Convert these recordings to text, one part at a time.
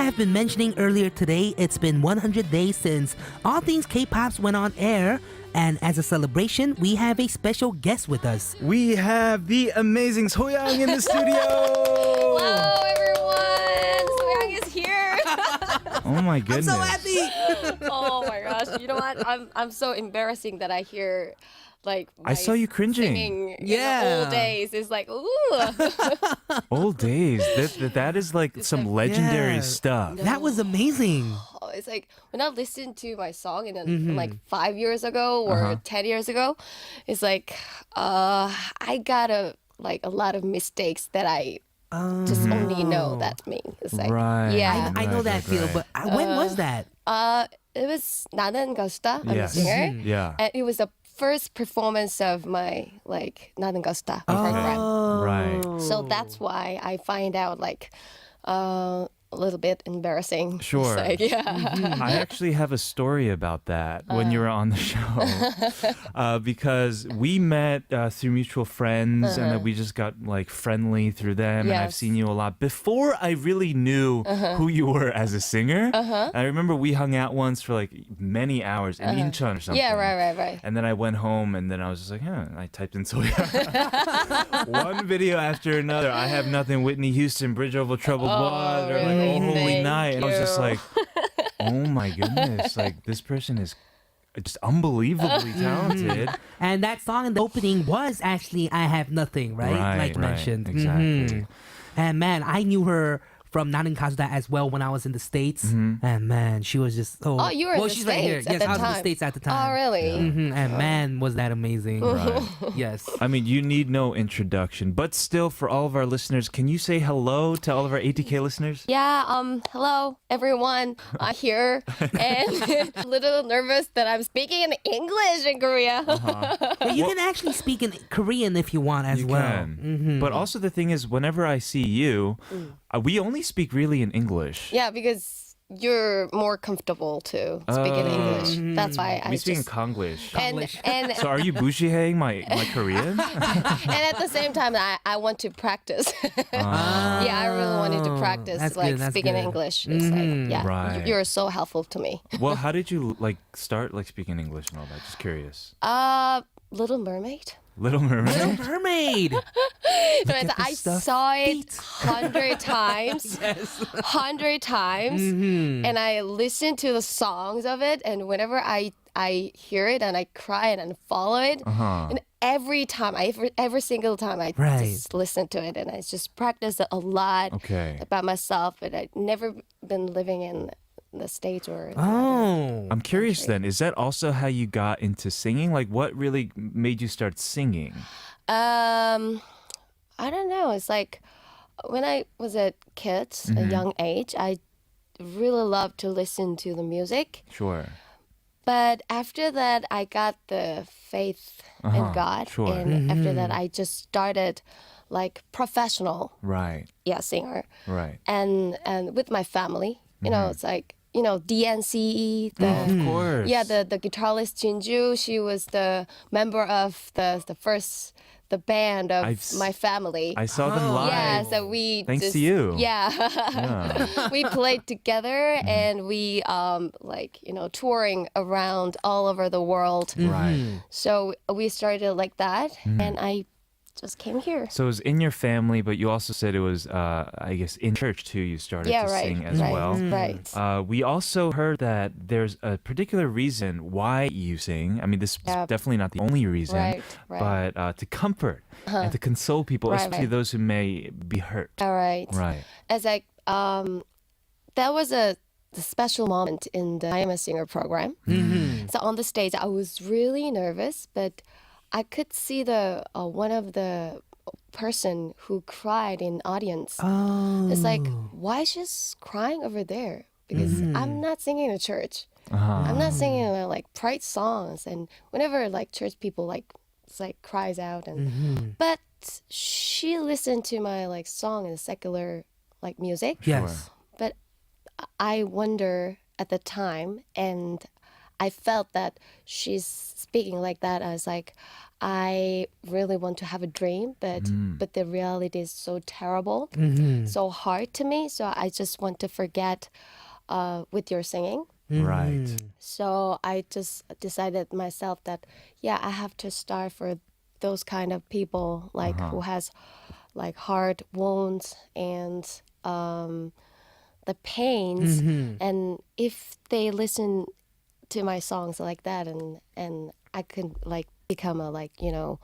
have been mentioning earlier today, it's been 100 days since All Things K-Pops went on air. And as a celebration, we have a special guest with us. We have the amazing Sohyang in the studio. Hello, everyone. Sohyang is here. Oh my goodness. I'm so happy. Oh my gosh. You know what? I'm so embarrassing that I hear like I saw you cringing. singing in Yeah. the old days. It's like, ooh. Old days. That is like some legendary Yeah. stuff. That was amazing. It's like when I listened to my song like 5 years ago or 10 years ago, it's like I got a lot of mistakes that I just only know that means. It's like, Right. yeah. I know that feel, but when was that? It was 나는 가수다. I'm a Yes. singer. Yeah. And it was the first performance of my 나는 가수다 program. Right. So that's why I find out a little bit embarrassing. It's Sure. like, yeah. I actually have a story about that when you were on the show. Because we met through mutual friends and then we just got like friendly through them. And I've Yes. seen you a lot. Before I really knew who you were as a singer, I remember we hung out once for like many hours in Incheon or something. Yeah, right. And then I went home and then I was just like, I typed in Sohyang. One video after another. I Have Nothing, Whitney Houston, Bridge Over Troubled Water. really? Like, Oh Holy Thank Night. And I was just you. like, oh my goodness. Like, this person is just unbelievably talented. And that song in the opening was actually I Have Nothing, right? Like mentioned. Exactly. And man, I knew her from 나는 가수다 as well when I was in the States. And man, she was just so... Oh, you were in the she's right here. States at Yes, the I was in the time. States at the time. Oh, really? And man, was that amazing. Right. Yes. I mean, you need no introduction, but still, for all of our listeners, can you say hello to all of our ATK listeners? Yeah, hello everyone. I'm here and a little nervous that I'm speaking in English in Korea. But you can actually speak in Korean if you want as You well. can. But also the thing is, whenever I see you, we only speak really in English. Yeah, because you're more comfortable to speak in English. That's why I We speak in just Konglish. and So are you bushiheng my Korean? and at the same time I want to practice. Yeah, I really wanted to practice That's good, that's speaking good. English. It's like, yeah, Right. you're so helpful to me. Well, how did you start speaking English and all that? Just curious. Little Mermaid. Little Mermaid. Little Mermaid. I saw it 100 times. 100 times. And I listened to the songs of it. And whenever I hear it and I cry and follow it. And every time, every single time I just listen to it and I just practice it a lot about myself. But I've never been living in the States or... Oh. I'm curious then, is that also how you got into singing? Like what really made you start singing? I don't know. It's like when I was a kid, a young age, I really loved to listen to the music. Sure. But after that, I got the faith in God. Sure. And after that, I just started professional Right. singer. Right. And with my family, you know, it's like, DNC, Of course. the guitarist Jinju, she was the member of the band of my family. I saw them live. Yeah, so we Thanks to you. Yeah. We played together and we touring around all over the world. Right. So we started like that and I just came here. So it was in your family, but you also said it was, I guess, in church too. You started to sing as well. Right. We also heard that there's a particular reason why you sing. I mean, this is definitely not the only reason, but to comfort and to console people, especially those who may be hurt. All right. Right. As that was the special moment in the I Am a Singer program. So on the stage, I was really nervous, but I could see the one of the person who cried in audience. Oh. It's like, why she's crying over there? Because I'm not singing in church. I'm not singing pride songs. And whenever church people cries out and but she listened to my song in secular music. Yes. But I wonder at the time, and I felt that she's speaking like that. I was like, I really want to have a dream, but the reality is so terrible, so hard to me. So I just want to forget with your singing. Right. So I just decided myself that, yeah, I have to start for those kind of people, like who has like heart wounds and the pains. And if they listen to my songs like that, and I could like become a like, you know,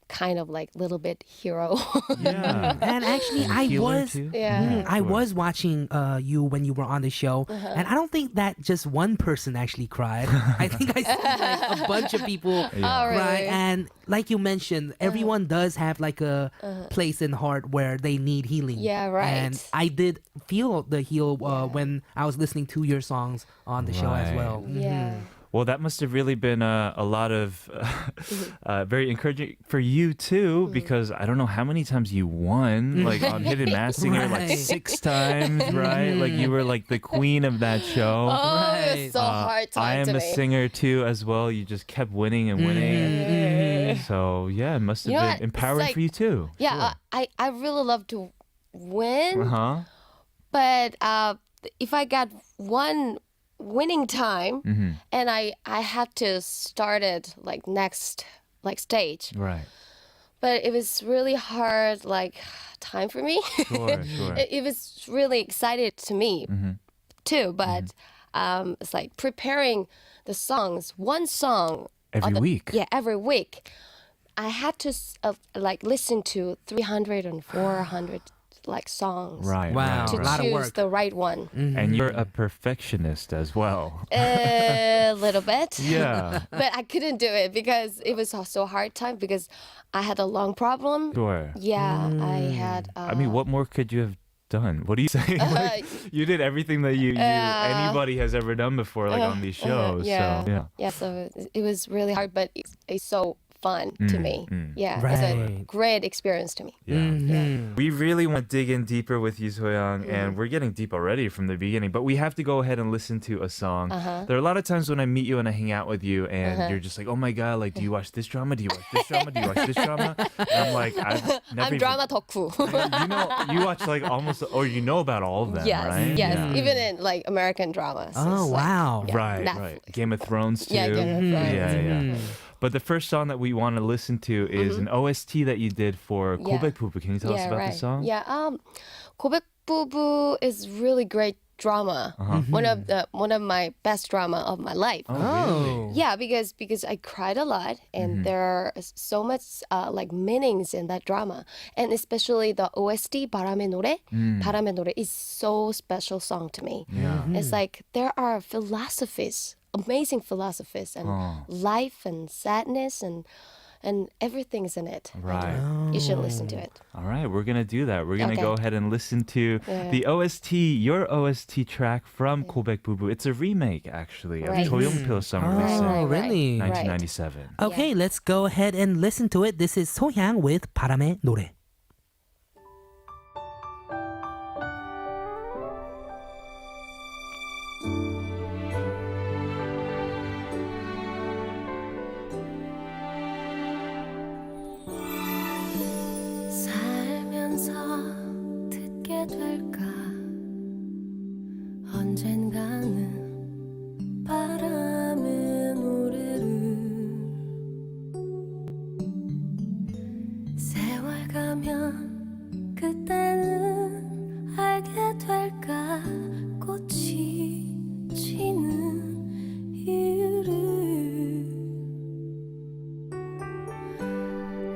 kind of like little bit hero. Yeah. And actually, And a I healer was too? I was watching you when you were on the show, and I don't think that just one person actually cried. I think I see like a bunch of people cry, really? and like you mentioned, everyone does have like a place in heart where they need healing. Yeah, right. And I did feel the heal when I was listening to your songs on the show as Right. well. Yeah. Well, that must have really been a lot of very encouraging for you too, because I don't know how many times you won, like on Hidden Masked Singer, like Right. 6 times, right? Like you were like the queen of that show. Oh, it Right. was so hard time I am to a me. singer too as well. You just kept winning and winning. So yeah, it must have You know been what? It's empowering like- for you too. Yeah, I really love to win, Uh-huh. but if I got one winning time and I had to start it like next like stage, Right. but it was really hard like time for me. Sure, sure. It was really excited to me too, but it's like preparing the songs, one song Every week. Yeah, every week. I had to like listen to 300 and 400 like songs. Right. Wow. right, To A lot of choose work. the right one. And you're a perfectionist as well. A little bit. Yeah. But I couldn't do it because it was also a hard time because I had a lung problem. Sure. Yeah, I had. I mean, what more could you have done? What are you saying? Like, you did everything that you anybody has ever done before, like on these shows. yeah. So, yeah. Yeah, so it was really hard, but it's so fun to me. Yeah, it's a Right. great experience to me. Yeah. We really want to dig in deeper with you, Sohyang, and we're getting deep already from the beginning, but we have to go ahead and listen to a song. There are a lot of times when I meet you and I hang out with you and you're just like, oh my God, like, do you watch this drama? Do you watch this drama? Do you watch this drama? And I'm like, I've never I'm even- drama 덕후. You know, you watch like almost, or you know about all of them, Yes, right? yes. Yeah. Even in like American dramas. Oh, it's like- wow. yeah, Right, Netflix. right. Game of Thrones too. Yeah, Game of Thrones. Yeah. But the first song that we want to listen to is an OST that you did for Yeah. 고백 부부. Can you tell us about right. the song? Yeah, 고백 부부 is really great drama. One of my best drama of my life. Oh. Yeah, because I cried a lot, and there are so much like meanings in that drama, and especially the OST 바람의 노래. 바람의 노래 is so special song to me. Yeah. It's like there are philosophies, amazing philosophies, and life and sadness and everything's in it. Right. You should listen to it. All right, we're going to do that. We're going to Okay. go ahead and listen to the OST, your OST track from 고백 부부. It's a remake, actually, of Right. 조용필's song Oh, released in really? 1997. Okay, let's go ahead and listen to it. This is 소향 with 바람의 노래. 살면서 듣게 될까 언젠가는 바람의 노래를 세월 가면 그때는 알게 될까 꽃이 지는 이유를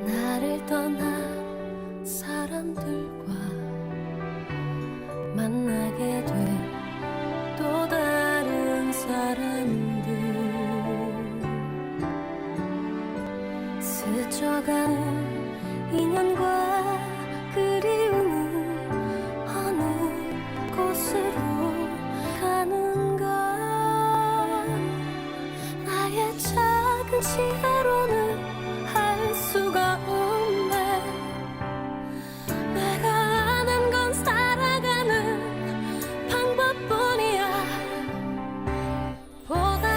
나를 떠난 사람들과 만나게 된 또 다른 사람들 스쳐가는 인연과 그리움은 어느 곳으로 가는가 나의 작은 지혜로는 할 수가 없네 내가 아는 건 살아가는 방법뿐이야 보다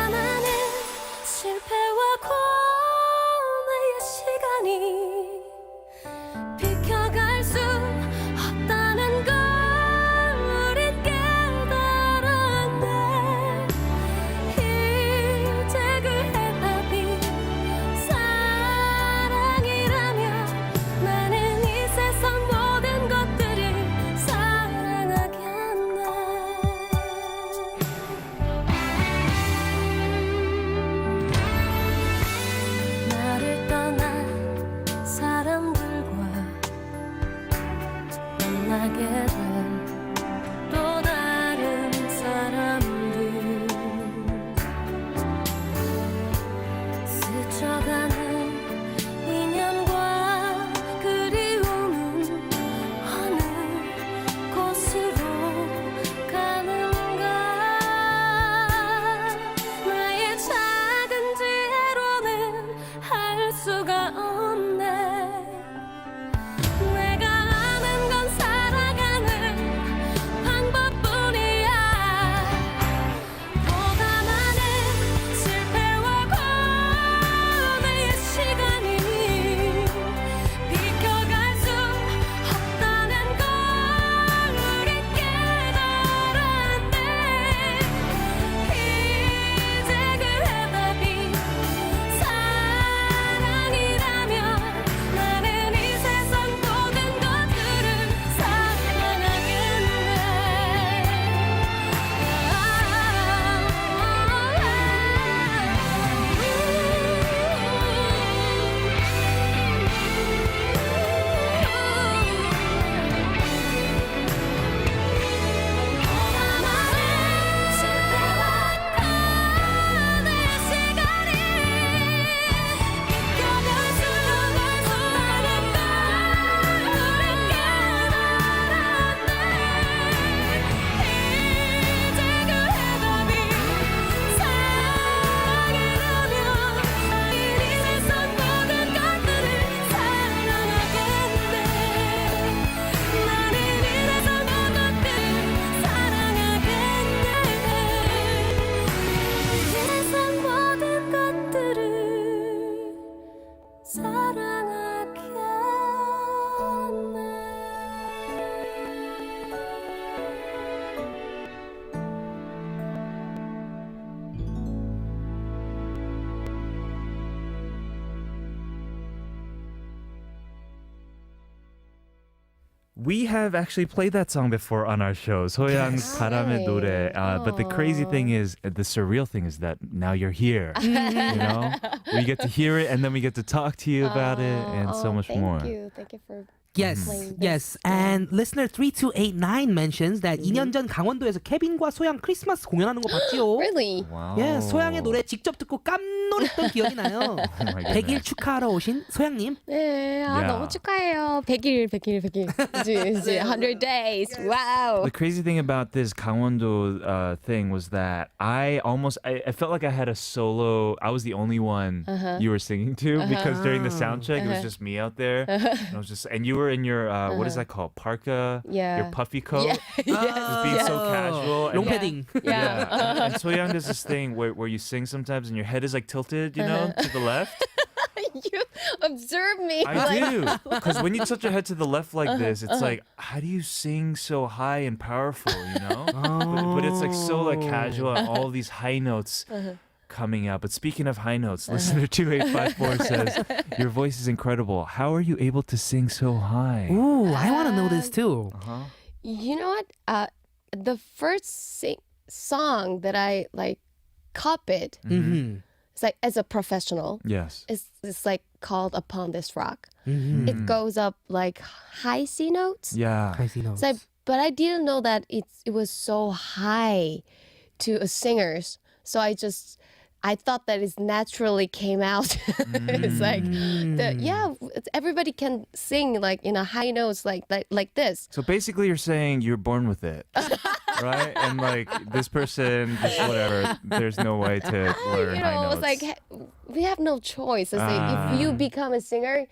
we have actually played that song before on our show. 소양's 바람의 노래. But the crazy thing is, the surreal thing is that now you're here. You know, we get to hear it, and then we get to talk to you about it, and so much more. Thank you for Yes, playing this. yes. And listener 3289 mentions that 2년 전 강원도에서 케빈과 소양 크리스마스 공연하는 거 봤지요. Really? Wow. 예, 소양의 노래 직접 듣고 깜놀했던 기억이 나요. Oh my 100일 goodness. 축하하러 오신 소양님. 네, Yeah. 너무 축하해요. 100일. 이제 100 days. Wow. The crazy thing about this Gangwon-do thing was that I felt like I had a solo. I was the only one you were singing to because during the sound check it was just me out there. And you were in your what is that called? Parka? Yeah. Your puffy coat. Yeah. Just being so casual. And 롱패딩. Yeah. And Sohyang does this thing where you sing sometimes and your head is like tilted, you know, to the left. You observe me. I do. Because when you tilt your head to the left like this, it's like, how do you sing so high and powerful, you know? But it's like so like casual and all these high notes coming out. But speaking of high notes, listener 2854 says, your voice is incredible. How are you able to sing so high? Ooh, I want to know this too. You know what? The first song that I like copied, Mm-hmm. it's like as a professional, Yes. it's like called Upon This Rock. It goes up like high C notes. Yeah. I see notes. So but I didn't know that it was so high to a singer's. So I thought that it naturally came out. It's like, everybody can sing like in a high notes like this. So basically you're saying you're born with it. Right? And like this person, just whatever, there's no way to learn You high know, notes. it's like we have no choice. It's like if you become a singer,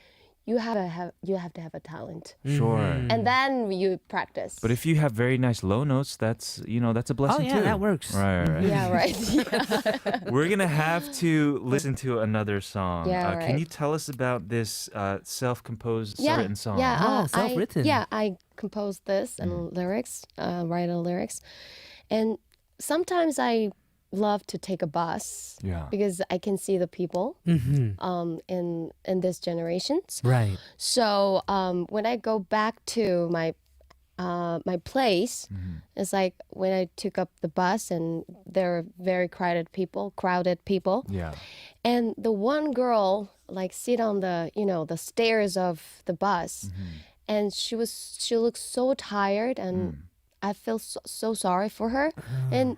you have to have a talent, Sure. and then you practice. But if you have very nice low notes, that's a blessing yeah, too. that works. Right. yeah, right. Yeah. We're gonna have to listen to another song. Yeah, Can right. you tell us about this self-composed written song? Yeah, Oh, self-written. I composed this and lyrics, write the lyrics, and sometimes I love to take a bus Yeah. because I can see the people in this generations. Right. So when I go back to my place, it's like when I took up the bus and there are very crowded people, Yeah. and the one girl like sit on the the stairs of the bus, and she looked so tired, and I feel so sorry for her, and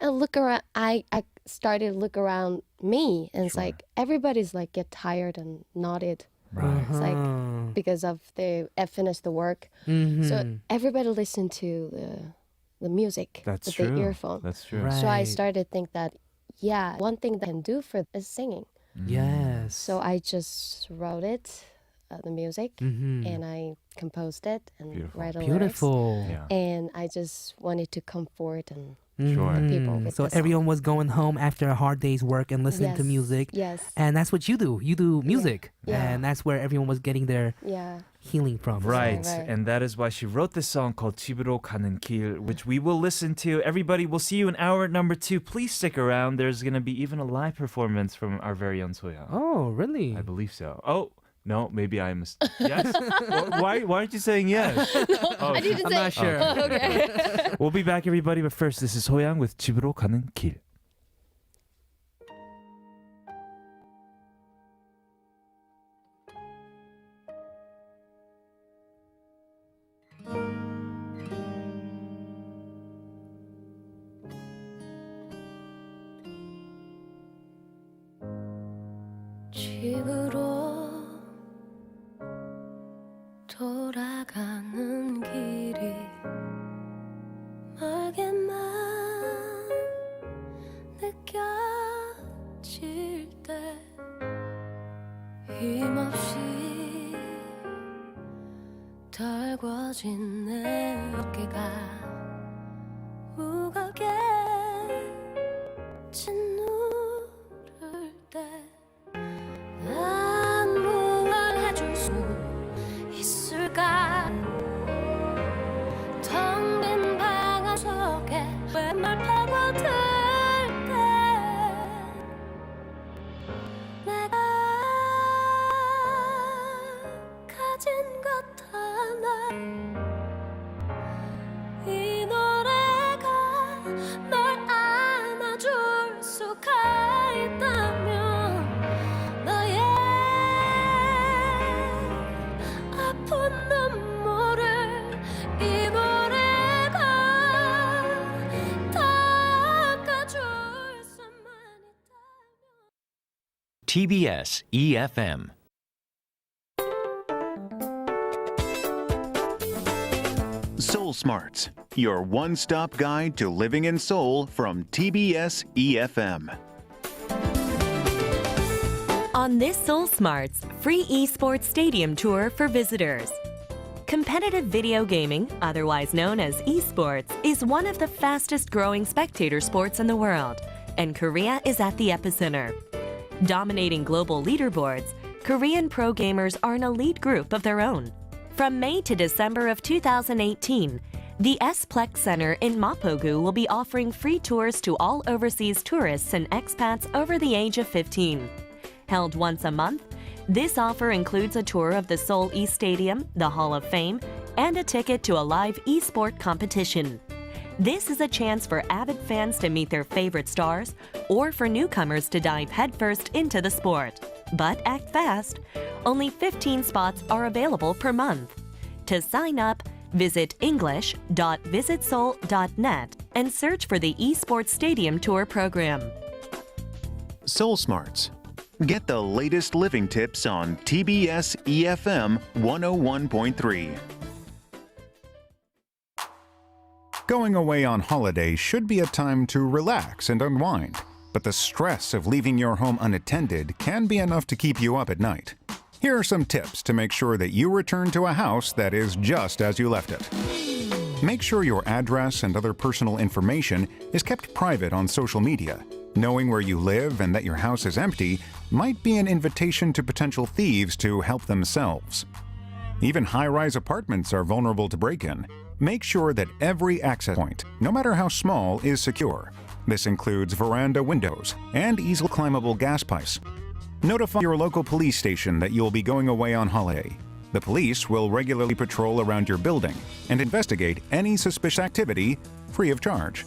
look around. I started to look around me, and it's like everybody's like get tired and nodded. Right. It's like because of they finished the work, so everybody listened to the music That's with true. the earphone. That's true. Right. So I started to think that one thing that I can do for is singing. Yes. So I just wrote it, the music, and I composed it and Beautiful. write the Beautiful. Yeah. lyrics. And I just wanted to comfort and Sure. people with So the song. everyone was going home after a hard day's work and listening to Yes. music. Yes. And that's what you do. You do music. Yeah. And that's where everyone was getting their Yeah. healing from. Right. Right. And that is why she wrote this song called 집으로 가는 길, which we will listen to. Everybody, we'll see you in hour number 2. Please stick around. There's going to be even a live performance from our very own Sohyang. Oh, really? I believe so. Oh, no, maybe I'm... Yes? Why aren't you saying yes? I didn't I'm say. not sure. Okay. We'll be back, everybody. But first, this is Sohyang with 집으로 가는 길. 집으로 돌아가는 길이 멀게만 느껴질 때 힘없이 덜궈진 내 어깨가 무겁게 짓누를 때 난 무얼 해줄 수 있을까 텅 빈 방 안 속에 웬말 파고들 때 내가 가진 것 하나 있다면 너의 아픈 눈물을 이 노래가 닦아줄 수만 있다면 TBS eFM. Soul Smarts, your one-stop guide to living in Seoul from TBS eFM. On this Soul Smarts, free esports stadium tour for visitors. Competitive video gaming, otherwise known as esports, is one of the fastest growing spectator sports in the world, and Korea is at the epicenter. Dominating global leaderboards, Korean pro gamers are an elite group of their own. From May to December of 2018, the S-Plex Center in Mapogu will be offering free tours to all overseas tourists and expats over the age of 15. Held once a month, this offer includes a tour of the Seoul East Stadium, the Hall of Fame, and a ticket to a live e-sport competition. This is a chance for avid fans to meet their favorite stars or for newcomers to dive headfirst into the sport. But act fast. Only 15 spots are available per month. To sign up, visit english.visitseoul.net and search for the Esports Stadium Tour program. Soul Smarts. Get the latest living tips on TBS eFM 101.3. Going away on holiday should be a time to relax and unwind, but the stress of leaving your home unattended can be enough to keep you up at night. Here are some tips to make sure that you return to a house that is just as you left it. Make sure your address and other personal information is kept private on social media. Knowing where you live and that your house is empty might be an invitation to potential thieves to help themselves. Even high-rise apartments are vulnerable to break-in. Make sure that every access point, no matter how small, is secure. This includes veranda windows and easily climbable gas pipes. Notify your local police station that you'll be going away on holiday. The police will regularly patrol around your building and investigate any suspicious activity free of charge.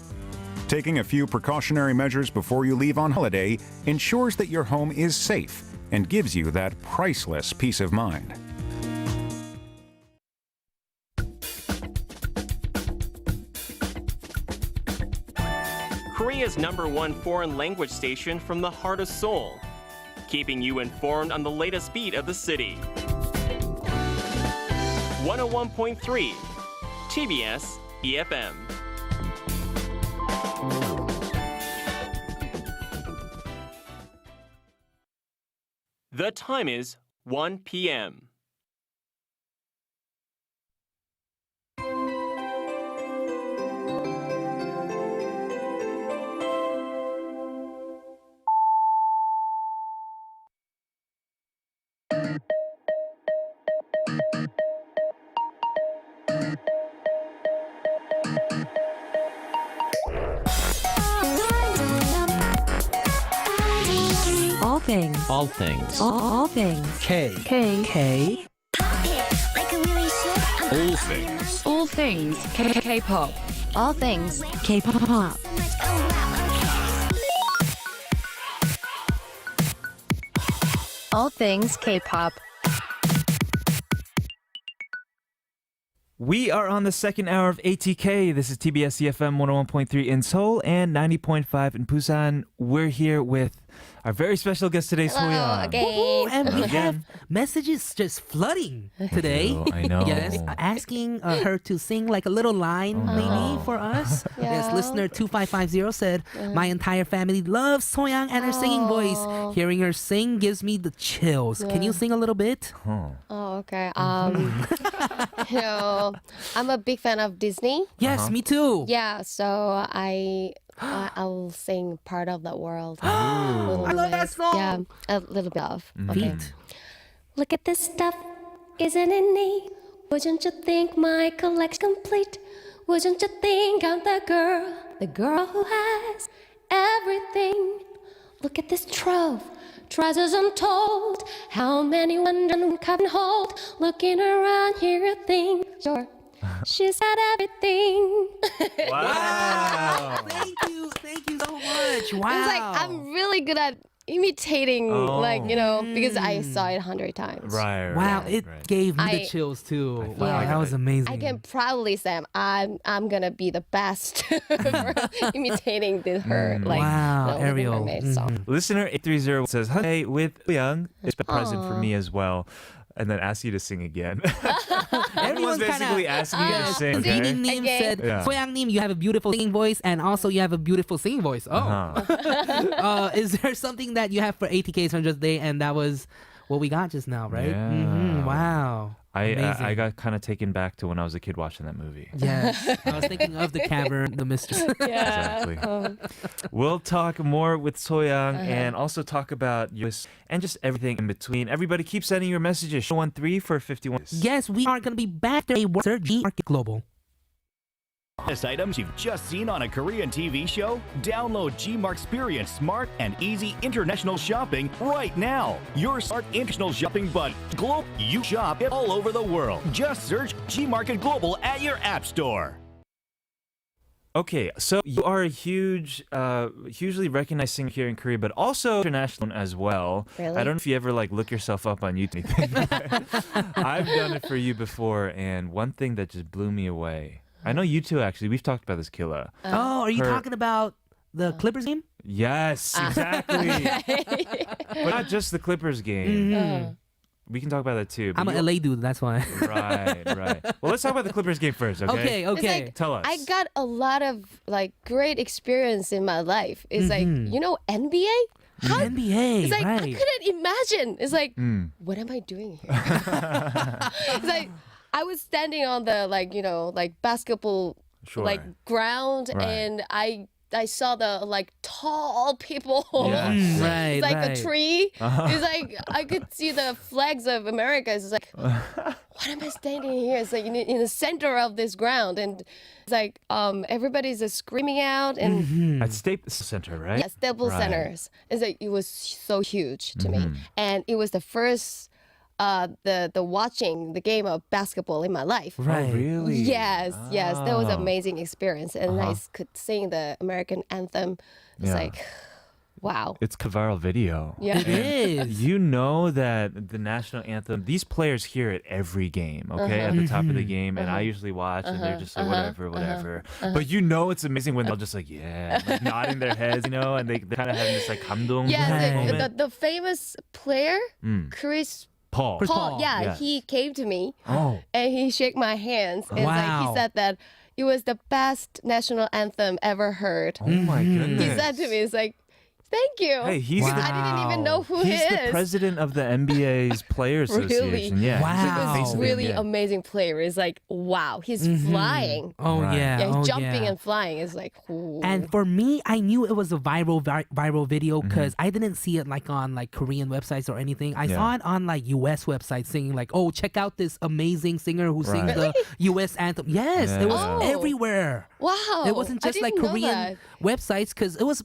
Taking a few precautionary measures before you leave on holiday ensures that your home is safe and gives you that priceless peace of mind. Korea's #1 foreign language station from the heart of Seoul, keeping you informed on the latest beat of the city. 101.3 TBS eFM. The time is 1 p.m. All things. All things. All things. K. K. K. All things. All things K-pop. All things K-pop. All things K-pop. We are on the second hour of ATK. This is TBS EFM 101.3 in Seoul and 90.5 in Busan. We're here with our very special guest today, Hello Sohyang. again. And we have Again. messages just flooding today. I know. Yes, asking her to sing like a little line maybe for us. Yes, Yeah. listener 2550 said, my entire family loves Sohyang and her singing voice. Hearing her sing gives me the chills. Can you sing a little bit? Oh, okay. You know, I'm a big fan of Disney. Yes, me too. Yeah, so I'll sing part of the world. I love that song. Yeah, a little bit of. Okay. Beat. Look at this stuff, isn't it neat? Wouldn't you think my collection complete? Wouldn't you think I'm the girl who has everything? Look at this trove, treasures untold. How many wondering can hold? Looking around here, you think you're She's got everything. Wow. Thank you so much. Wow. It's like I'm really good at imitating, because I saw it 100 times. Right. Wow, right, it right. gave me the I- chills too. feel Wow, like that was amazing. I can proudly say I'm gonna be the best for imitating her wow, Little Ariel. Mermaid song. Listener 830 says, "Hey, with Sohyang, it's been present for me as well." And then ask you to sing again. Everyone's basically asking you to sing. Okay? Singing Nim Okay. said, Yeah. Sohyang Nim, you have a beautiful singing voice and also you have a beautiful singing voice. Oh. Is there something that you have for ATK's 100th day and that was what we got just now, right? Yeah. Wow. I Amazing. got kind of taken back to when I was a kid watching that movie. Yes. I was thinking of the cavern, the mistress. Exactly. We'll talk more with Sohyang and also talk about US and just everything in between. Everybody keep sending your messages. Show 13 for 51. Yes, we are going to be back to a G Market Global. Hottest items you've just seen on a Korean TV show? Download Gmark Experience Smart and Easy International Shopping right now. Your smart international shopping buddy. Global, you shop all over the world. Just search Gmarket Global at your app store. Okay, so you are a hugely recognized singer here in Korea, but also international as well. Really? I don't know if you ever look yourself up on YouTube. I've done it for you before, and one thing that just blew me away. I know you too, actually. We've talked about this, Killa. Oh, are you Her- talking about the Clippers game? Yes, exactly. But not just the Clippers game. We can talk about that too. but I'm an you- LA dude, that's why. Right. Well, let's talk about the Clippers game first, okay? Okay. like- Tell us. I got a lot of great experience in my life. It's NBA? How, NBA, it's like I right. couldn't imagine. It's like, what am I doing here? It's like I was standing on the basketball Sure. ground, Right. and I saw the tall people. Yes. Right, It's like right. a tree. It's like I could see the flags of America. It's like, what am I standing here? It's like in the center of this ground, and it's like everybody's just screaming out, and At Staples Center, right? yeah, Staples Right. Centers. It's like it was so huge to me, and it was the first the watching the game of basketball in my life. Right. Oh, really? Yes, that was Oh. an amazing experience, and I could sing the American anthem. It's Yeah. like, wow. It's a viral video. Yeah. It is. You know that the national anthem, these players hear it every game, okay, at the top of the game, and I usually watch, and they're just like, whatever. But you know it's amazing when they're just nodding their heads, and they kind of having this 감동 Yeah, moment. the famous player, Chris Paul. Chris Paul. Paul, Yeah, yes. he came to me Oh. and he shook my hands. And Wow. he said that it was the best national anthem ever heard. Oh my goodness. He said to me, it's like, thank you. Hey, he's Because I didn't even know who He's he the is. president of the NBA's Player Association. Really? Yeah. Wow. he's like the He face was of the really NBA. amazing player. It's like, wow, he's flying. Oh, Right. yeah. Yeah, oh, jumping yeah. and flying. It's like, ooh. And for me, I knew it was a viral video because I didn't see it on Korean websites or anything. I saw it on US websites saying oh, check out this amazing singer who sings Right. the US anthem. Yes, it was Oh. everywhere. wow. It wasn't I just didn't know Korean that. websites because it was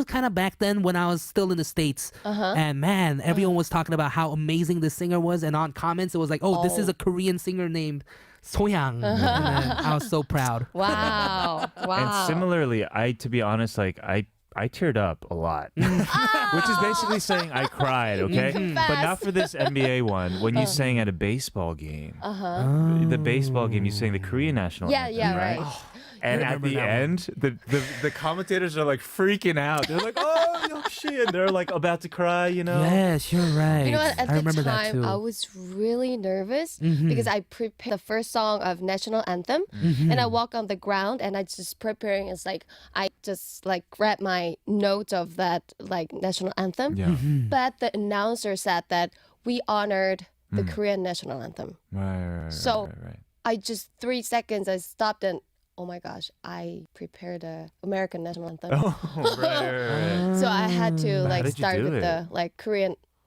kind of back then when I was still in the States. And man, everyone was talking about how amazing this singer was. And on comments, it was like, oh, this is a Korean singer named Sohyang. And then I was so proud. Wow. Wow. And similarly, to be honest, I teared up a lot, which is basically saying I cried, okay? But not for this NBA one. When you sang at a baseball game, the baseball game, you sang the Korean national Yeah, anthem, yeah, right? right. And at remember the that one. end, the commentators are freaking out. They're like, "Oh, 역시," and they're about to cry, Yes, you're right. You know what? At I the remember that time, too. I was really nervous because I prepared the first song of national anthem, and I walk on the ground and I just preparing. It's like I just grab my notes of that national anthem. Yeah. But the announcer said that we honored the Korean national anthem. Right. So- right. I just 3 seconds I stopped and oh my gosh, I prepared the American national anthem. Oh, right. So I had to How did you start do with it? the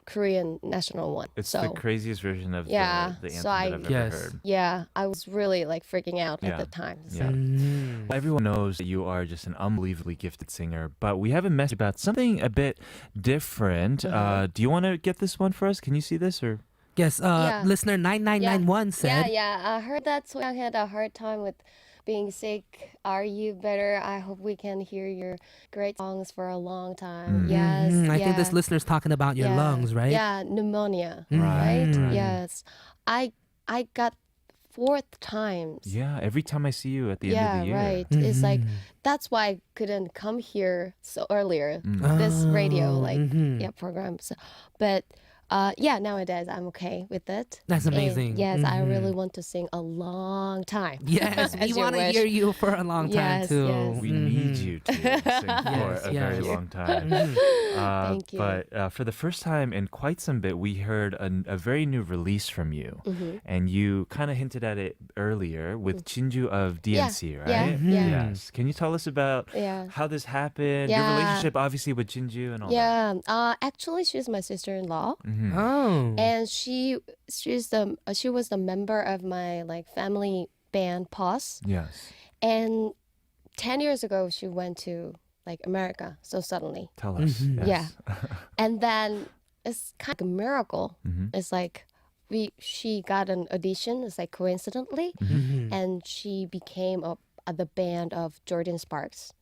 Korean national one. It's so the craziest version of Yeah, the anthem so I- that I've ever Yes. heard. yeah, I was really freaking out Yeah. at the time. So. Yeah. Everyone knows that you are just an unbelievably gifted singer, but we have a message about something a bit different. Do you want to get this one for us? Can you see this or? Yes, listener 9991 said. I heard that Sohyang had a hard time with being sick. Are you better? I hope we can hear your great songs for a long time. Yes. I think this listener's talking about your lungs, right? Yeah, pneumonia. Right. Right? Yes. I got 4th times. Yeah, every time I see you at the end of the year. Right. It's like that's why I couldn't come here so earlier. This radio program. So, but nowadays I'm okay with it. That's amazing. And yes, I really want to sing a long time. Yes, we As you want to wish. hear you for a long time Yes, too. yes. We need you to sing for a very long time. Thank you. But for the first time in quite some bit, we heard a very new release from you. And you kind of hinted at it earlier with Jinju of DNC, right? Yeah. Yes. Can you tell us about how this happened? Your relationship, obviously, with Jinju and all that. Yeah. Actually, she's my sister-in-law. Oh. And she was the member of my family band Pause. Yes. And 10 years ago she went to America so suddenly. Tell us. Yes. Yeah. And then it's kind of a miracle. It's like she got an audition, it's like coincidentally, and she became the band of Jordan Sparks.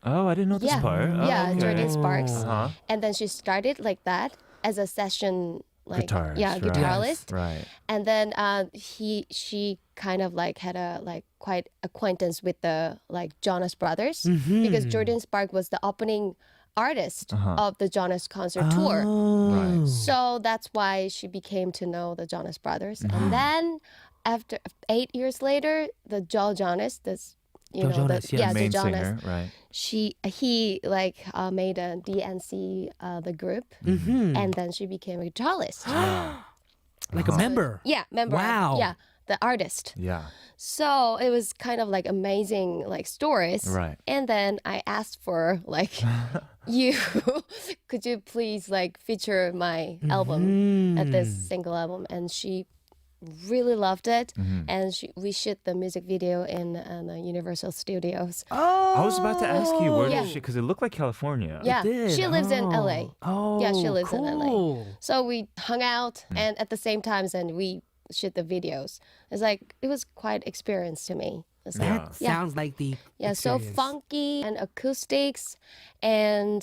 Oh, I didn't know this part. Oh, Yeah, okay. Jordan Sparks. Uh-huh. And then she started like that as a session Guitarist, right. guitarist. Right. And then she kind of had a quite acquaintance with the Jonas Brothers because Jordan Sparks was the opening artist of the Jonas concert tour. Right. So that's why she became to know the Jonas Brothers. And then after 8 years later, the Joe Jonas, this Joe Jonas, yes. Main Joe Jonas, singer, right. he made a DNC the group, and then she became a guitarist. Like a member. Yeah, member. Wow. Yeah, the artist. Yeah. So it was kind of amazing stories. Right. And then I asked for you could you please feature my album at this single album, and she really loved it, and we shot the music video in the Universal Studios. I was about to ask you where Yeah. did she, because it looked like California. Yeah, did? she lives in LA. Oh, Yeah, she lives in LA. cool. So we hung out, and at the same time, and we shot the videos. It was quite experience to me. It's That yeah. sounds like the So experience. funky and acoustics, and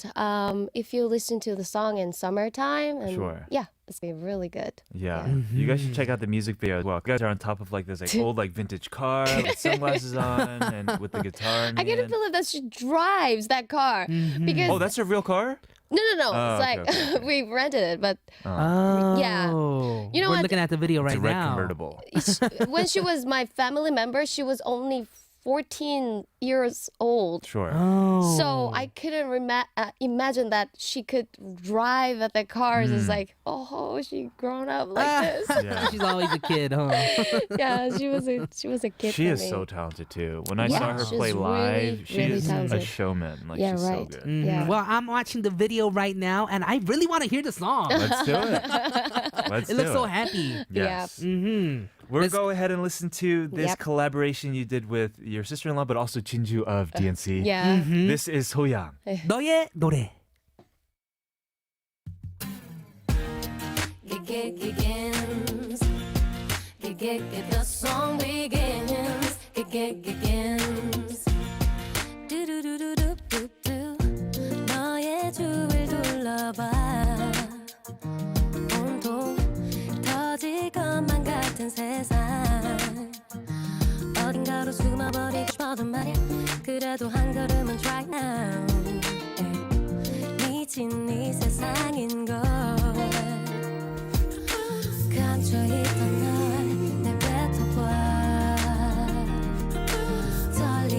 if you listen to the song in summertime, and Sure. yeah, it's gonna be really good. Yeah. You guys should check out the music video as well. You guys are on top of this old vintage car with sunglasses on and with the guitar in I the can't end. believe that she drives that car because Oh, that's a real car? no, it's okay, okay. we rented it, but Oh. Yeah. You know We're what? looking at the video right It's a red now. convertible. when she was my family member, she was only 14 years old. Sure. Oh. So I couldn't imagine that she could drive at the cars. It's she grown up like this. Yeah. She's always a kid, huh? Yeah, she was a kid. She for is me. so talented too. When I Yeah, saw her she's play live, really, she really is a talented. showman. Yeah, she's right. so good. Yeah. Well, I'm watching the video right now, and I really want to hear the song. Let's do it. Let's It do looks so happy. Yes. Mm-hmm. We'll go ahead and listen to this Yep. collaboration you did with your sister-in-law, but also Jinju of DNC. Yeah. This is Sohyang. 너의 노래. The song begins. 너의 주위를 둘러봐. 온통 터질 것만 같은 세상. 어딘가로 숨어버리고 싶어도 말야. 그래도 한 걸음은 try now. 미친 이 세상인 걸. 갇혀있던 널 내뱉어봐. 떨려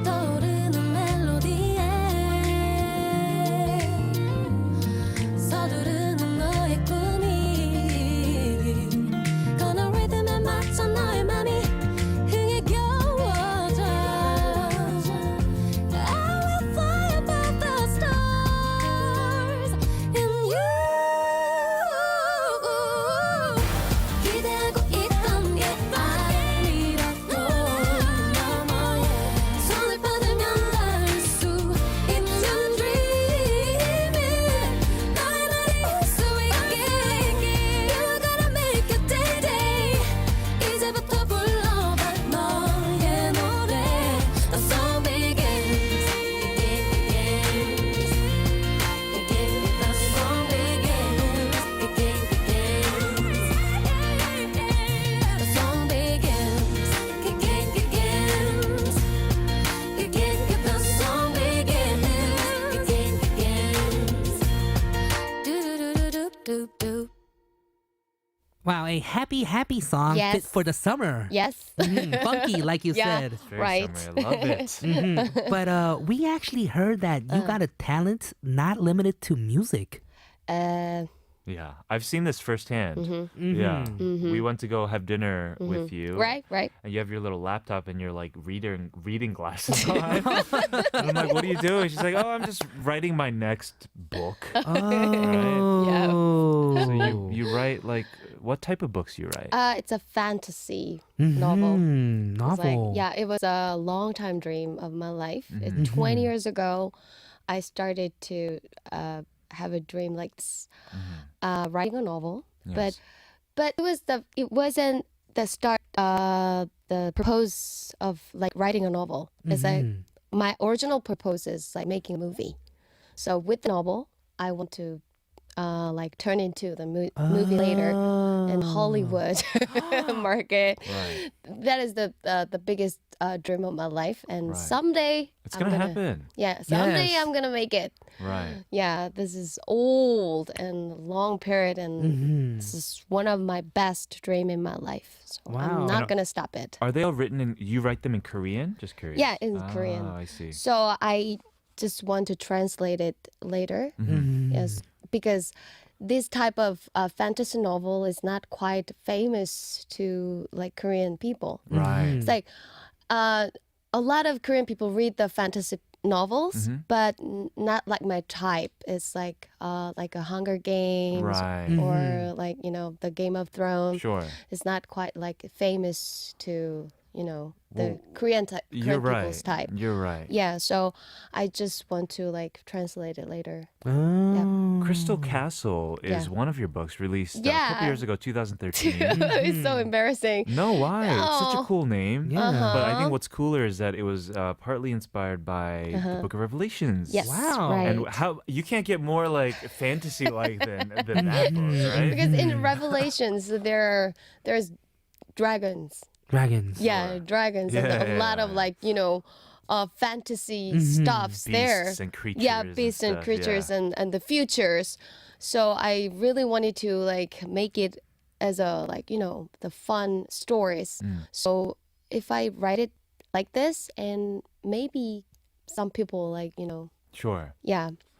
떠오르는 멜로디에 서두르는 너의 꿈이 거는 리듬에 맞춰 너의 맘이 흥에 겨워져 I will fly above the stars in you 기대하고 있던 게 아니라고 손을 뻗으면 닿을 수 있는 dreaming 너의 날이 올 수 있게 You're gonna make it day day 이제부터 불러봐 너의 노래 The song begins The song begins The song begins The song begins Wow, a happy song Yes. fit for the summer. Yes. Funky, like you Yeah. said. Very Right. summery. I love it. But we actually heard that you got a talent not limited to music. Yeah, I've seen this firsthand. Yeah, we went to go have dinner with you. Right. And you have your little laptop and you're like reading glasses on. And I'm like, what are you doing? She's like, oh, I'm just writing my next book. Oh. So you write like, what type of books you write? It's a fantasy novel. It's Novel. it was a long time dream of my life. 20 years ago, I started to have a dream like this, writing a novel. Yes. But it wasn't the start, the purpose of like writing a novel. It's like my original purpose is like making a movie. So with the novel, I want to like turn into the movie later in Hollywood market. Right. That is the biggest dream of my life, and Right. someday It's gonna happen. Yeah, someday Yes. I'm gonna make it. Right. Yeah, this is old and long period, and this is one of my best dream in my life. So Wow. I'm And not gonna stop it. Are they all written in, you write them in Korean? Just curious. Yeah, in Korean. Oh, I see. So I just want to translate it later. Yes, because this type of fantasy novel is not quite famous to like Korean people. Right. It's like a lot of Korean people read the fantasy novels, but not like my type. It's like a Hunger Games Right. or like the Game of Thrones. Sure. It's not quite like famous to the Korean You're right. people's type. You're right. Yeah, so I just want to like translate it later. Oh. Crystal Castle is Yeah. one of your books released a Yeah. couple years ago, 2013. It's so embarrassing. No, why? It's such a Oh. cool name. Yeah. But I think what's cooler is that it was partly inspired by the Book of Revelations. Yes, Wow. right. And how you can't get more like fantasy like than that book, right? Because in Revelations there's dragons. Dragons. Yeah, dragons and Yeah, a lot of yeah. like fantasy stuffs there. Beasts and creatures. Yeah, and beasts and stuff, creatures yeah. and the futures. So I really wanted to like make it as a like the fun stories. So if I write it like this, and maybe some people like Sure.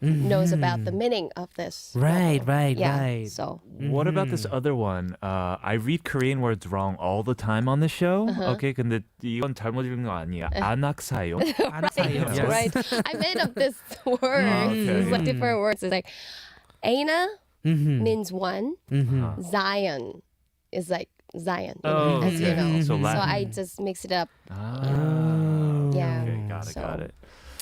knows about the meaning of this. Right, novel. right, Yeah, right. So What about this other one? I read Korean words wrong all the time on the show. Okay, 근데 이건 잘못 읽은 거 아니야. 안악사요. Anasayo. Yes. right, I made up this word. Okay. It's like different words. It's like Ana means one. Zion is like Zion, Oh, as you okay. know. So So Latin. I just mix it up. Yeah. Okay, got it.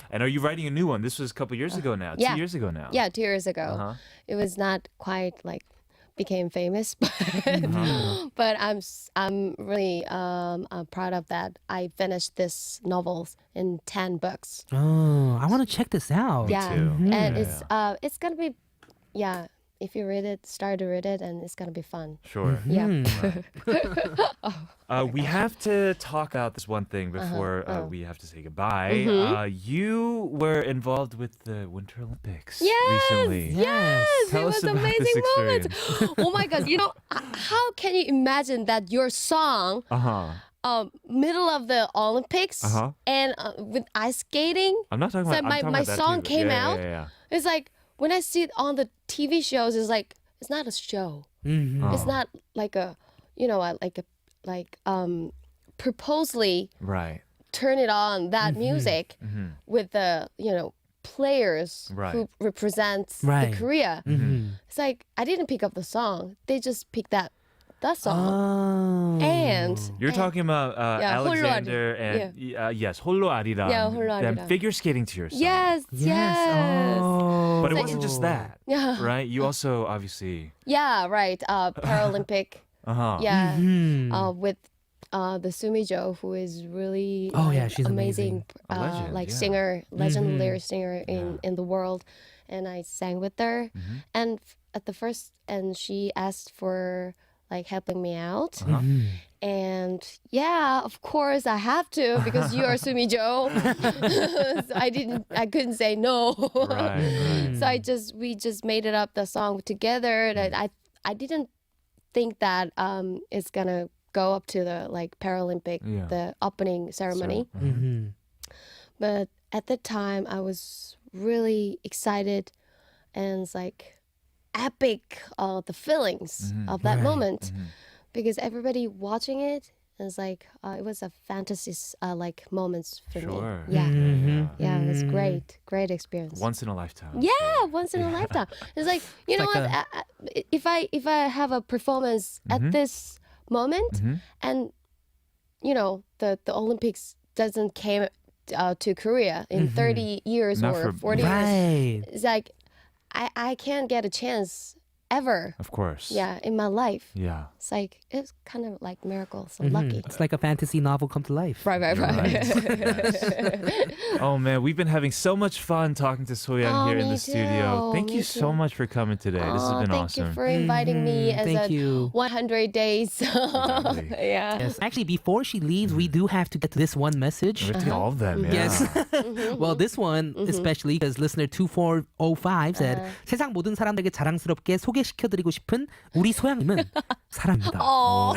And are you writing a new one? This was a couple years ago now. yeah. 2 years ago now. Yeah, 2 years ago. Uh-huh. It was not quite like became famous, but but I'm really proud of that. I finished this novels in 10 books. Oh, I want to check this out. Yeah, too. and it's gonna be if you read it, start to read it, and it's gonna be fun. Sure. Yeah. We have to talk about this one thing before we have to say goodbye. You were involved with the Winter Olympics recently. Yes, Tell it us was about amazing this moment. experience. Oh my God! How can you imagine that your song Uh-huh. middle of the Olympics and with ice skating. I'm not talking So about. I'm talking my about that song too. came Yeah, out. Yeah, yeah. It's like when I see it on the TV shows, it's like it's not a show. It's not like a, purposely Right. turn it on that music with the players who represent the Korea. It's like I didn't pick up the song; they just picked that song. And You're talking about Alexander and yes, 홀로 아리랑. Yeah, 홀로 Them 아리랑. figure skating to your song. yes. But it So- wasn't just that. Yeah. Right? You also obviously. Yeah, right. Paralympic. Yeah. With the Sumijo, who is really she's amazing. A legend, yeah. singer, legendary singer in the world. And I sang with her. And at the first, and she asked for helping me out. And yeah, of course I have to because you are Sumijo. So I couldn't say no. Right. So we just made it up the song together. And I didn't think that it's gonna go up to the Paralympic, the opening ceremony. But at the time I was really excited and it's epic the feelings of that moment because everybody watching it is it was a fantasy moments for me. Yeah. It was great experience. Once in a lifetime. Yeah, once in a lifetime. It's you know what? If I have a performance at this moment, and the Olympics doesn't came to Korea in 30 years Not or for- 40 years, Right. it's I can't get a chance ever. Of course. Yeah, in my life. Yeah. It's kind of like miracle. So lucky. It's like a fantasy novel come to life. Right. Oh man, we've been having so much fun talking to Sohyang here in me the studio. too, Thank you me so too. much for coming today. This has been Thank awesome. you for inviting me as Thank a you. 100 days. Exactly. Yeah. Yes. Actually, before she leaves, we do have to get to this one message. We have to get all of them. Yeah. Yes. Well, this one especially because listener 2405 said 세상 모든 사람들에게 자랑스럽게 소개시켜드리고 싶은 우리 소양님은 사랑입니다. Oh,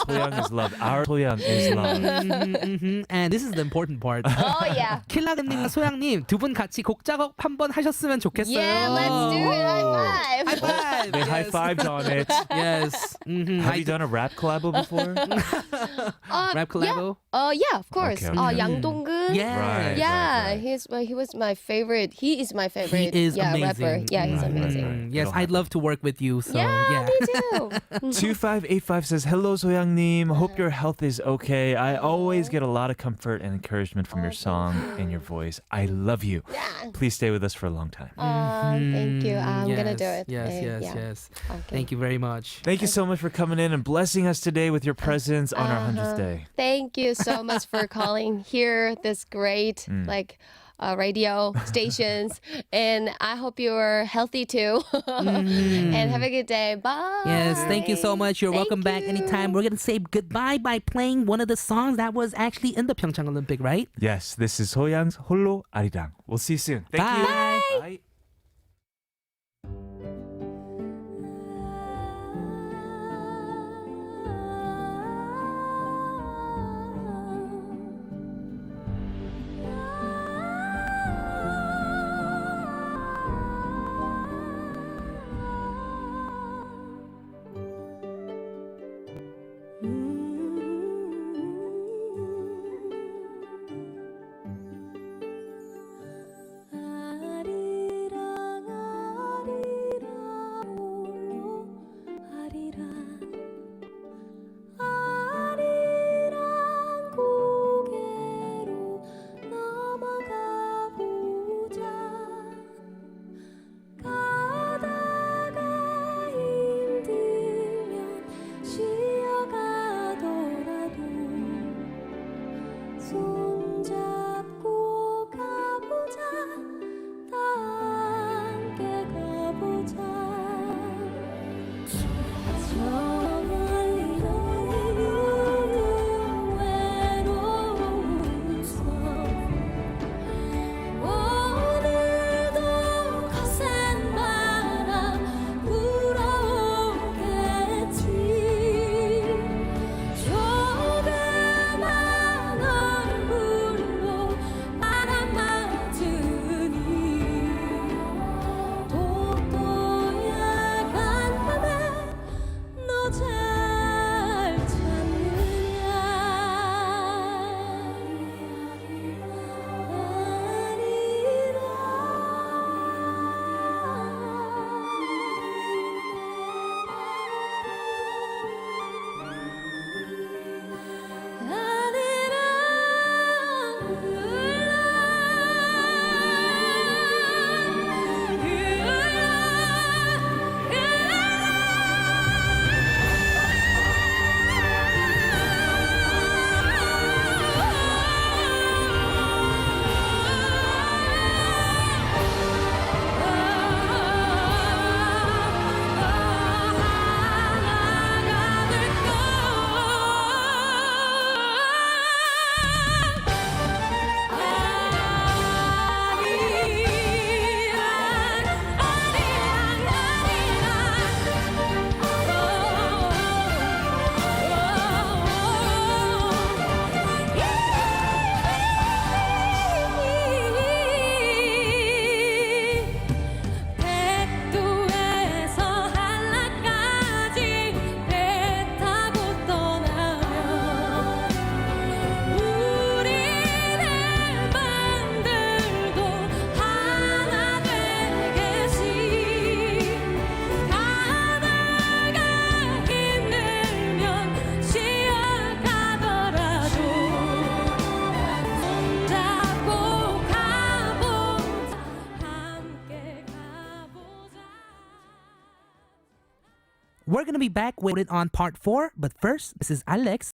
Sohyang is loved. Our Sohyang is loved. And this is the important part. Oh yeah. 킬라님과 소양님 두 분 같이 곡 작업 한번 하셨으면 좋겠어요. Yeah, let's do it. High five. High five. They high fived on it. Yes. Have you done a rap collabo before? Rap collabo? Yeah, of course. Okay, okay. 양동근. Yeah. Right. Yeah, he was my favorite. He is my favorite. He is rapper. amazing. Yeah, he's Right, right, amazing. right. Yes, It'll I'd love to work with you. So Yeah, me too. 2585 says, hello, Sohyang-nim. Hope your health is okay. I always get a lot of comfort and encouragement from your song and your voice. I love you. Yeah. Please stay with us for a long time. Thank you. I'm gonna do it. Yes, yes, Yeah. yes. Okay. Thank you very much. Thank you so much for coming in and blessing us today with your presence on our 100th day. Thank you so much for calling here. This great radio stations, and I hope you're healthy too. And have a good day. Bye. Yes, thank you so much. You're Thank welcome back you. anytime. We're going to say goodbye by playing one of the songs that was actually in the Pyeongchang Olympic, right? Yes, this is Sohyang's 홀로 아리랑. We'll see you soon. Thank you. Bye. 아리랑 We're gonna be back with it on part 4, but first, this is Alex